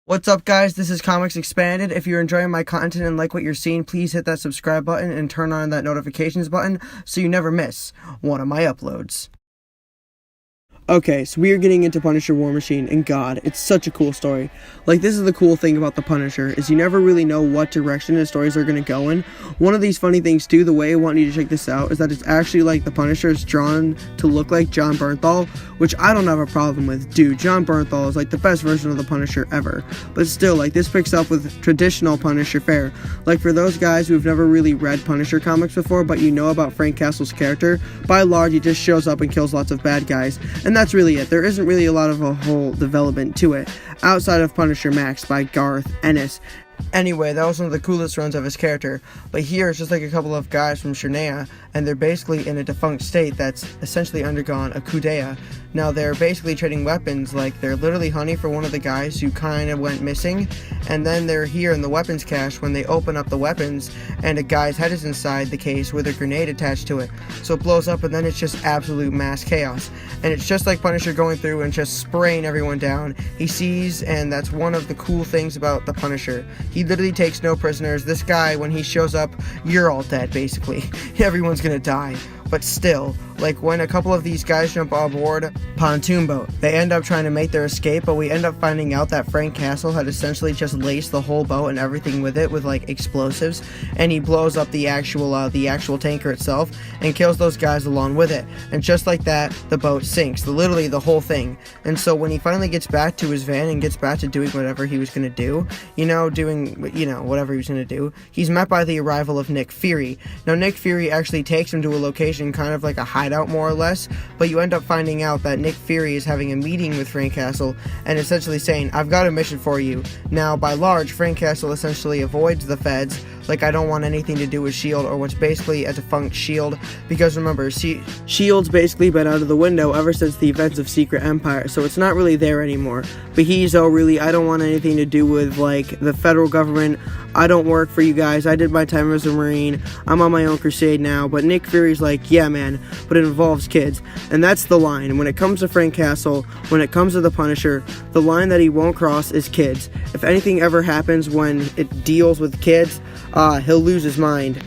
What's up, guys? This is Comics Expanded. If you're enjoying my content and like what you're seeing, please hit that subscribe button and turn on that notifications button so you never miss one of my uploads. Okay, so we are getting into Punisher War Machine, and God, it's such a cool story. Like, this is the cool thing about the Punisher, is you never really know what direction his stories are going to go in. One of these funny things, too, the way I want you to check this out, is that it's actually like the Punisher is drawn to look like Jon Bernthal, which I don't have a problem with. Dude, Jon Bernthal is like the best version of the Punisher ever. But still, like, this picks up with traditional Punisher fare. Like, for those guys who've never really read Punisher comics before, but you know about Frank Castle's character, by and large, he just shows up and kills lots of bad guys, and that's really it. There isn't really a lot of a whole development to it, outside of Punisher Max by Garth Ennis. Anyway, that was one of the coolest runs of his character, but here it's just like a couple of guys from Shania, and they're basically in a defunct state that's essentially undergone a coup d'etat. Now they're basically trading weapons, like they're literally hunting for one of the guys who kind of went missing, and then they're here in the weapons cache when they open up the weapons, and a guy's head is inside the case with a grenade attached to it. So it blows up, and then it's just absolute mass chaos. And it's just like Punisher going through and just spraying everyone down. He sees, and that's one of the cool things about the Punisher. He literally takes no prisoners. This guy, when he shows up, you're all dead, basically. Everyone's gonna die. But still, like when a couple of these guys jump on board pontoon boat, they end up trying to make their escape, but we end up finding out that Frank Castle had essentially just laced the whole boat and everything with it with like explosives, and he blows up the actual tanker itself and kills those guys along with it. And just like that, the boat sinks, literally the whole thing. And so when he finally gets back to his van and gets back to doing whatever he was gonna do, whatever he was gonna do, he's met by the arrival of Nick Fury. Now Nick Fury actually takes him to a location kind of like a hideout more or less, but you end up finding out that Nick Fury is having a meeting with Frank Castle and essentially saying, I've got a mission for you. Now by large, Frank Castle essentially avoids the feds, like I don't want anything to do with S.H.I.E.L.D. or what's basically a defunct S.H.I.E.L.D. because remember, S.H.I.E.L.D.'s basically been out of the window ever since the events of Secret Empire, so it's not really there anymore. But he's, I don't want anything to do with like the federal government. I don't work for you guys. I did my time as a Marine. I'm on my own crusade now. But Nick Fury's like, yeah man, but it involves kids. And that's the line. When it comes to Frank Castle, when it comes to the Punisher, the line that he won't cross is kids. If anything ever happens when it deals with kids, he'll lose his mind.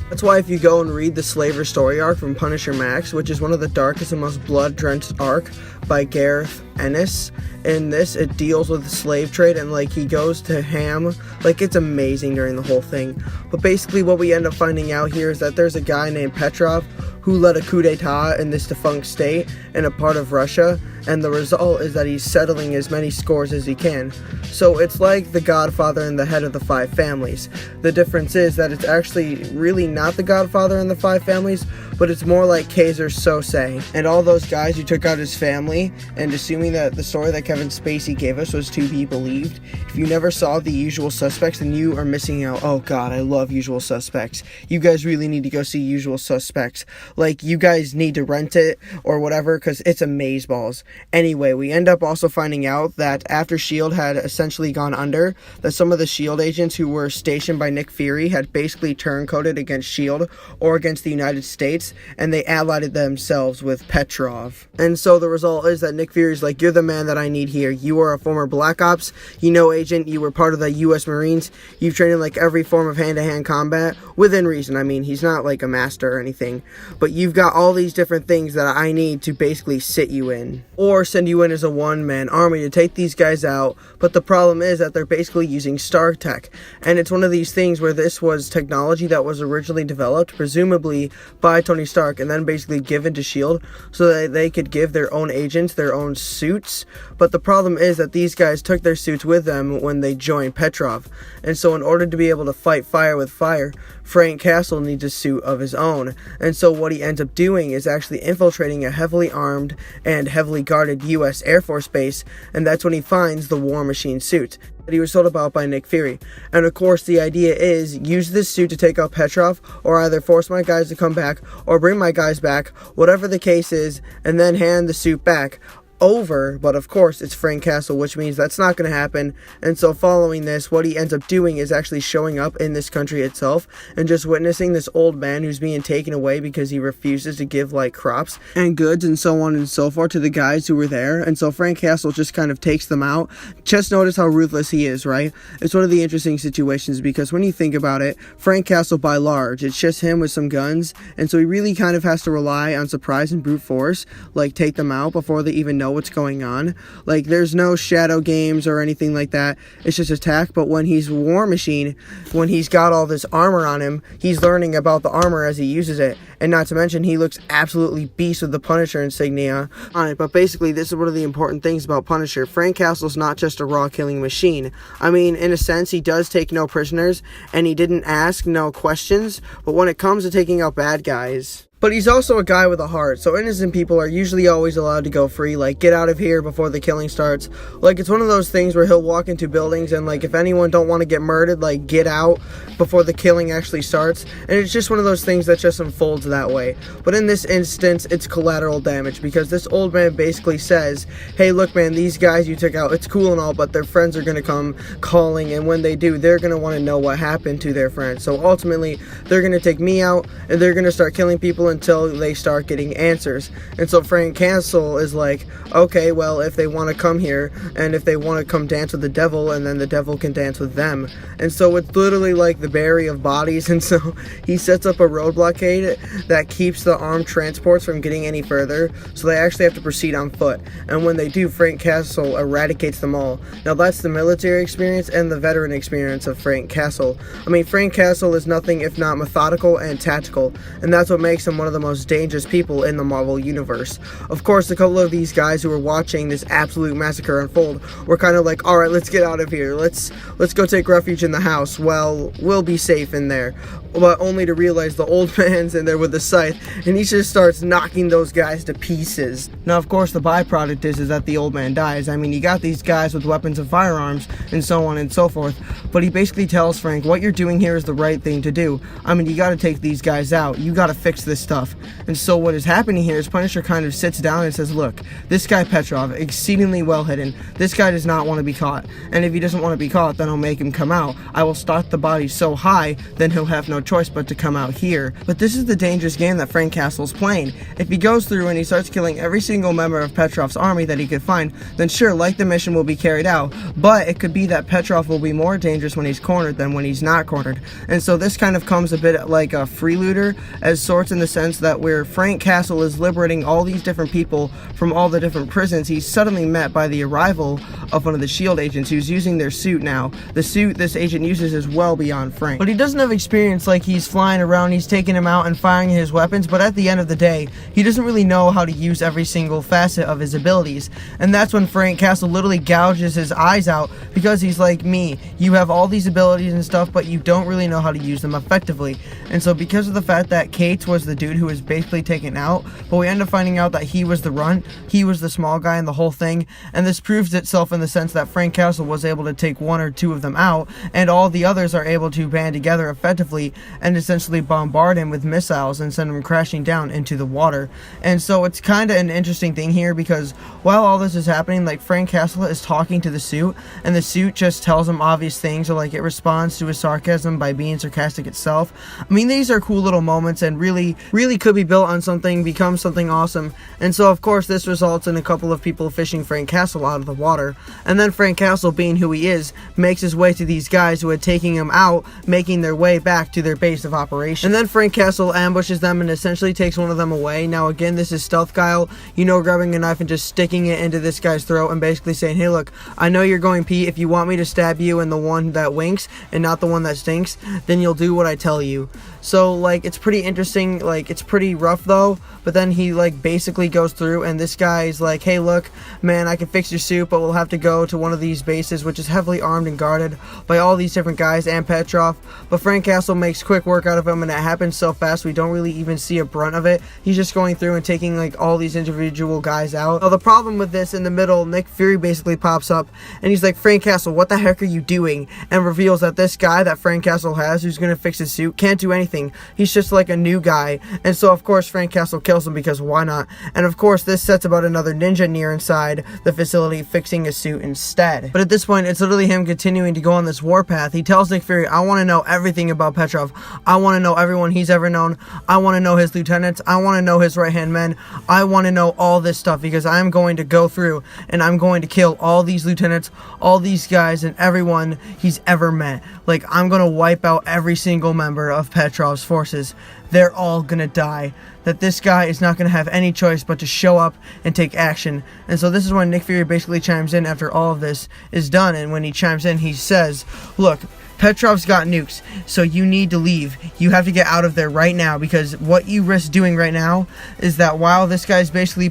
That's why if you go and read the Slaver story arc from Punisher Max, which is one of the darkest and most blood-drenched arc by Garth Ennis, in this it deals with the slave trade and like he goes to ham, like it's amazing during the whole thing. But basically what we end up finding out here is that there's a guy named Petrov who led a coup d'etat in this defunct state in a part of Russia, and the result is that he's settling as many scores as he can. So it's like the Godfather and the head of the five families. The difference is that it's actually really not the Godfather and the five families, but it's more like Kaiser Sose and all those guys who took out his family, and assuming that the story that Kevin Spacey gave us was to be believed. If you never saw The Usual Suspects, then you are missing out. Oh god, I love Usual Suspects. You guys really need to go see Usual Suspects. Like, you guys need to rent it or whatever, because it's amazeballs. Anyway, we end up also finding out that after S.H.I.E.L.D. had essentially gone under, that some of the S.H.I.E.L.D. agents who were stationed by Nick Fury had basically turncoated against S.H.I.E.L.D. or against the United States, and they allied themselves with Petrov. And so the result is that Nick Fury's like, you're the man that I need here. You are a former Black Ops, agent, you were part of the U.S. Marines, you've trained in like every form of hand-to-hand combat, within reason. I mean, he's not like a master or anything, but you've got all these different things that I need to basically sit you in, or send you in as a one-man army to take these guys out. But the problem is that they're basically using Stark Tech, and it's one of these things where this was technology that was originally developed, presumably by Tony Stark, and then basically given to S.H.I.E.L.D. so that they could give their own agents their own suits. But the problem is that these guys took their suits with them when they joined Petrov, and so in order to be able to fight fire with fire, Frank Castle needs a suit of his own. And so what he ends up doing is actually infiltrating a heavily armed and heavily guarded U.S. Air Force base, and that's when he finds the War Machine suit that he was told about by Nick Fury. And of course the idea is, use this suit to take out Petrov, or either force my guys to come back, or bring my guys back, whatever the case is, and then hand the suit back. over, but of course it's Frank Castle, which means that's not going to happen. And so following this, what he ends up doing is actually showing up in this country itself and just witnessing this old man who's being taken away because he refuses to give like crops and goods and so on and so forth to the guys who were there. And so Frank Castle just kind of takes them out. Just notice how ruthless he is, right? It's one of the interesting situations because when you think about it, Frank Castle by large, it's just him with some guns, and so he really kind of has to rely on surprise and brute force, like take them out before they even know what's going on. Like there's no shadow games or anything like that. It's just attack. But when he's War Machine, when he's got all this armor on him, he's learning about the armor as he uses it. And not to mention, he looks absolutely beast with the Punisher insignia on it. But basically, this is one of the important things about Punisher. Frank Castle's not just a raw killing machine. I mean, in a sense, he does take no prisoners, and he didn't ask no questions. But when it comes to taking out bad guys, but he's also a guy with a heart, so innocent people are usually always allowed to go free, like, get out of here before the killing starts. Like, it's one of those things where he'll walk into buildings and, like, if anyone don't want to get murdered, like, get out before the killing actually starts. And it's just one of those things that just unfolds that way. But in this instance, it's collateral damage, because this old man basically says, hey, look, man, these guys you took out, it's cool and all, but their friends are going to come calling, and when they do, they're going to want to know what happened to their friends. So ultimately, they're going to take me out, and they're going to start killing people until they start getting answers. And so Frank Castle is like, okay, well, if they want to come here and if they want to come dance with the devil, and then the devil can dance with them. And so it's literally like the Barry of bodies. And so he sets up a road blockade that keeps the armed transports from getting any further, so they actually have to proceed on foot. And when they do, Frank Castle eradicates them all. Now that's the military experience and the veteran experience of Frank Castle. I mean, Frank Castle is nothing if not methodical and tactical, and that's what makes him one of the most dangerous people in the Marvel Universe. Of course, a couple of these guys who were watching this absolute massacre unfold were kind of like, alright, let's get out of here. Let's go take refuge in the house. Well, we'll be safe in there. But only to realize the old man's in there with the scythe, and he just starts knocking those guys to pieces. Now, of course, the byproduct is that the old man dies. I mean, you got these guys with weapons and firearms and so on and so forth, but he basically tells Frank, what you're doing here is the right thing to do. I mean, you gotta take these guys out. You gotta fix this stuff. And so what is happening here is Punisher kind of sits down and says, look, this guy Petrov, exceedingly well hidden. This guy does not want to be caught. And if he doesn't want to be caught, then I'll make him come out. I will start the body so high, then he'll have no choice but to come out here. But this is the dangerous game that Frank Castle's playing. If he goes through and he starts killing every single member of Petrov's army that he could find, then sure, like the mission will be carried out. But it could be that Petrov will be more dangerous when he's cornered than when he's not cornered. And so this kind of comes a bit like a freelooter as sorts, in the sense that where Frank Castle is liberating all these different people from all the different prisons, he's suddenly met by the arrival of one of the SHIELD agents who's using their suit now. The suit this agent uses is well beyond Frank. But he doesn't have experience, like he's flying around, he's taking him out and firing his weapons, but at the end of the day, he doesn't really know how to use every single facet of his abilities. And that's when Frank Castle literally gouges his eyes out, because he's like, me, you have all these abilities and stuff, but you don't really know how to use them effectively. And so because of the fact that Cates was the dude who was basically taken out, but we end up finding out that he was the runt, he was the small guy in the whole thing, and this proves itself in the sense that Frank Castle was able to take one or two of them out, and all the others are able to band together effectively and essentially bombard him with missiles and send him crashing down into the water. And so it's kind of an interesting thing here, because while all this is happening, like, Frank Castle is talking to the suit, and the suit just tells him obvious things, or like it responds to his sarcasm by being sarcastic itself. I mean, these are cool little moments and really could be built on something, become something awesome. And so of course this results in a couple of people fishing Frank Castle out of the water, and then Frank Castle, being who he is, makes his way to these guys who had taken him out, making their way back to their base of operation. And then Frank Castle ambushes them and essentially takes one of them away. Now again, this is stealth Kyle, you know, grabbing a knife and just sticking it into this guy's throat and basically saying, hey look, I know you're going pee, if you want me to stab you and the one that winks and not the one that stinks, then you'll do what I tell you. So like, it's pretty interesting, like it's pretty rough though, but then he like basically goes through, and this guy's like, hey look man, I can fix your suit, but we'll have to go to one of these bases which is heavily armed and guarded by all these different guys and Petrov. But Frank Castle makes quick work out of him, and it happens so fast we don't really even see a brunt of it. He's just going through and taking like all these individual guys out. Now the problem with this, in the middle, Nick Fury basically pops up and he's like, Frank Castle, what the heck are you doing? And reveals that this guy that Frank Castle has, who's gonna fix his suit, can't do anything. He's just like a new guy And so of course Frank Castle kills him, because why not? And of course this sets about another ninja near inside the facility fixing his suit instead. But at this point it's literally him continuing to go on this warpath. He tells Nick Fury, I want to know everything about Petrov. I want to know everyone he's ever known. I want to know his lieutenants. I want to know his right-hand men. I want to know all this stuff, because I'm going to go through and I'm going to kill all these lieutenants, all these guys, and everyone he's ever met. Like, I'm going to wipe out every single member of Petrov's forces. They're all going to die. That this guy is not going to have any choice but to show up and take action. And so this is when Nick Fury basically chimes in after all of this is done. And when he chimes in, he says, look, Petrov's got nukes, so you need to leave. You have to get out of there right now, because what you risk doing right now is that while this guy's basically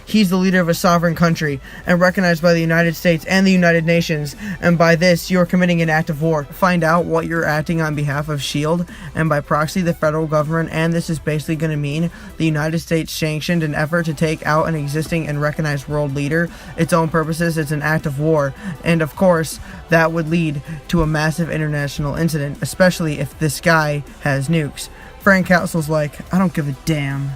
he's the leader of a sovereign country and recognized by the United States and the United Nations, and by this you're committing an act of war. Find out what you're acting on behalf of S.H.I.E.L.D. and by proxy the federal government, and this is basically going to mean the United States sanctioned an effort to take out an existing and recognized world leader. Its own purposes, it's an act of war, and of course that would lead to a massive international incident, especially if this guy has nukes. Frank Castle's like, I don't give a damn.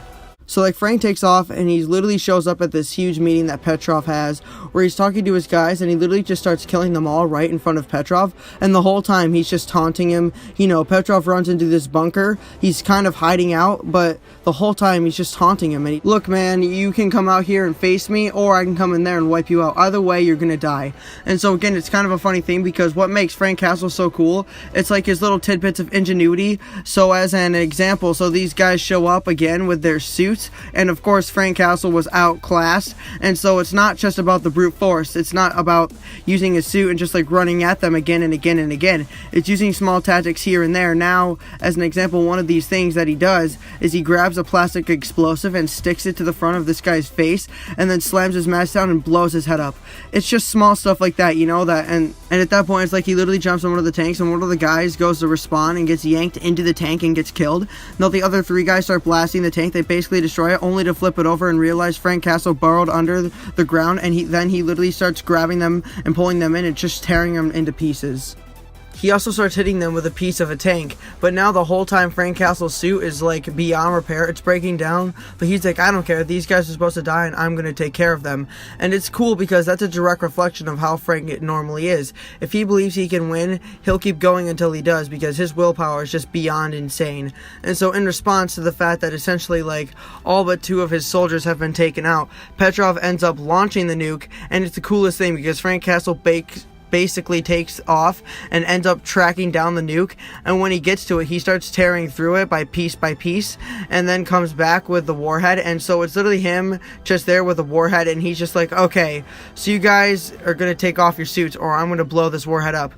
So like Frank takes off and he literally shows up at this huge meeting that Petrov has, where he's talking to his guys, and he literally just starts killing them all right in front of Petrov. And the whole time he's just taunting him. You know, Petrov runs into this bunker. He's kind of hiding out, but the whole time he's just taunting him. And look, man, you can come out here and face me, or I can come in there and wipe you out. Either way, you're gonna die. And so again, it's kind of a funny thing, because what makes Frank Castle so cool, it's like his little tidbits of ingenuity. So as an example, so these guys show up again with their suits, and of course Frank Castle was outclassed, and so it's not just about the brute force. It's not about using his suit and just like running at them again and again and again. It's using small tactics here and there. Now, as an example, one of these things that he does is he grabs a plastic explosive and sticks it to the front of this guy's face, and then slams his mask down and blows his head up. It's just small stuff like that, you know, that and at that point it's like he literally jumps on one of the tanks, and one of the guys goes to respond and gets yanked into the tank and gets killed. Now the other three guys start blasting the tank. They basically destroy it, only to flip it over and realize Frank Castle burrowed under the ground, and he literally starts grabbing them and pulling them in and just tearing them into pieces. He also starts hitting them with a piece of a tank, but now the whole time Frank Castle's suit is like beyond repair. It's breaking down, but he's like, I don't care, these guys are supposed to die and I'm going to take care of them. And it's cool because that's a direct reflection of how Frank normally is. If he believes he can win, he'll keep going until he does, because his willpower is just beyond insane. And so in response to the fact that essentially like all but 2 of his soldiers have been taken out, Petrov ends up launching the nuke, and it's the coolest thing because Frank Castle basically takes off and ends up tracking down the nuke, and when he gets to it he starts tearing through it by piece, and then comes back with the warhead. And so it's literally him just there with the warhead, and he's just like, okay, so you guys are gonna take off your suits or I'm gonna blow this warhead up.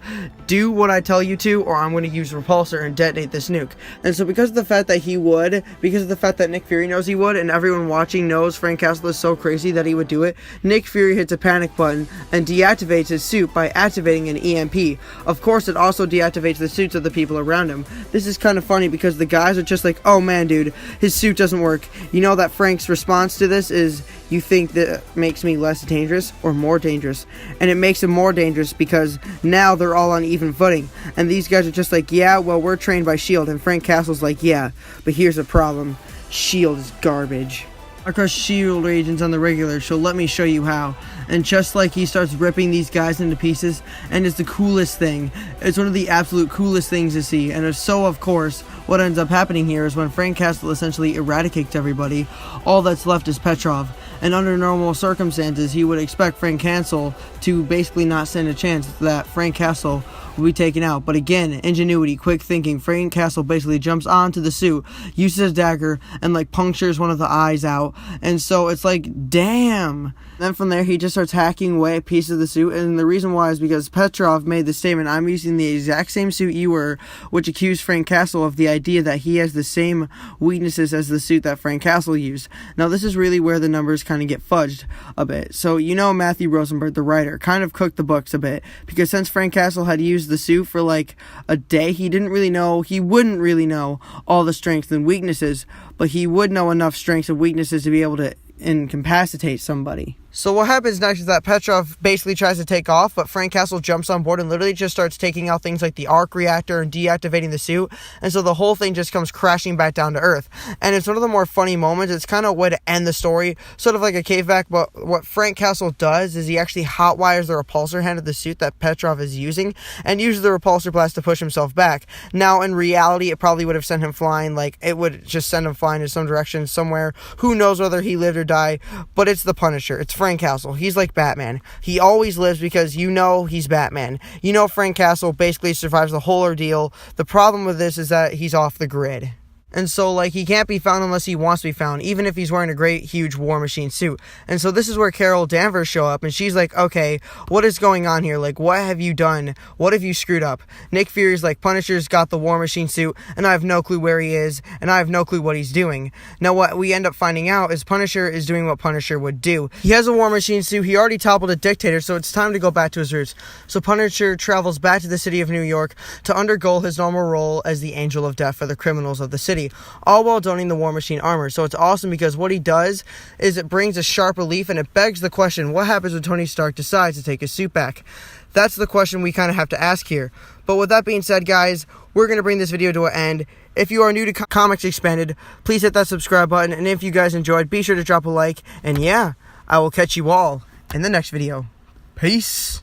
Do what I tell you to, or I'm gonna use repulsor and detonate this nuke. And so because of the fact that Nick Fury knows he would, and everyone watching knows Frank Castle is so crazy that he would do it, Nick Fury hits a panic button and deactivates his suit by activating an EMP. Of course, it also deactivates the suits of the people around him. This is kind of funny because the guys are just like, oh man, dude, his suit doesn't work. You know that Frank's response to this is, you think that makes me less dangerous or more dangerous? And it makes him more dangerous because now they're all on even footing. And these guys are just like, yeah, well, we're trained by S.H.I.E.L.D. And Frank Castle's like, yeah, but here's the problem. S.H.I.E.L.D. is garbage. I crush S.H.I.E.L.D. agents on the regular, so let me show you how. And just like he starts ripping these guys into pieces, and it's the coolest thing. It's one of the absolute coolest things to see. And so, of course, what ends up happening here is when Frank Castle essentially eradicates everybody, all that's left is Petrov. And under normal circumstances, he would expect Frank Castle to basically not stand a chance that Frank Castle will be taken out. But again, ingenuity, quick thinking, Frank Castle basically jumps onto the suit, uses his dagger, and like punctures one of the eyes out. And so it's like, damn. Then from there, he just starts hacking away at pieces of the suit. And the reason why is because Petrov made the statement, I'm using the exact same suit you were, which accused Frank Castle of the idea that he has the same weaknesses as the suit that Frank Castle used. Now, this is really where the numbers kind of get fudged a bit. So, you know, Matthew Rosenberg, the writer, kind of cooked the books a bit, because since Frank Castle had used the suit for like a day, he wouldn't really know all the strengths and weaknesses, but he would know enough strengths and weaknesses to be able to incapacitate somebody. So what happens next is that Petrov basically tries to take off, but Frank Castle jumps on board and literally just starts taking out things like the arc reactor and deactivating the suit, and so the whole thing just comes crashing back down to Earth. And it's one of the more funny moments. It's kind of a way to end the story, sort of like a caveback, but what Frank Castle does is he actually hotwires the repulsor hand of the suit that Petrov is using, and uses the repulsor blast to push himself back. Now, in reality, it probably would have sent him flying, like, it would just send him flying in some direction, somewhere. Who knows whether he lived or died, but it's the Punisher. It's Frank Castle. He's like Batman. He always lives because he's Batman. Frank Castle basically survives the whole ordeal. The problem with this is that he's off the grid. And so, he can't be found unless he wants to be found, even if he's wearing a great, huge War Machine suit. And so this is where Carol Danvers show up, and she's like, okay, what is going on here? What have you done? What have you screwed up? Nick Fury's like, Punisher's got the War Machine suit, and I have no clue where he is, and I have no clue what he's doing. Now, what we end up finding out is Punisher is doing what Punisher would do. He has a War Machine suit, he already toppled a dictator, so it's time to go back to his roots. So Punisher travels back to the city of New York to undergo his normal role as the Angel of Death for the criminals of the city, all while donning the War Machine armor. So it's awesome because what he does is it brings a sharp relief, and it begs the question, what happens when Tony Stark decides to take his suit back? That's the question we kind of have to ask here. But with that being said, guys, we're going to bring this video to an end. If you are new to Comics Expanded, please hit that subscribe button, and if you guys enjoyed, be sure to drop a like, and yeah, I will catch you all in the next video. Peace.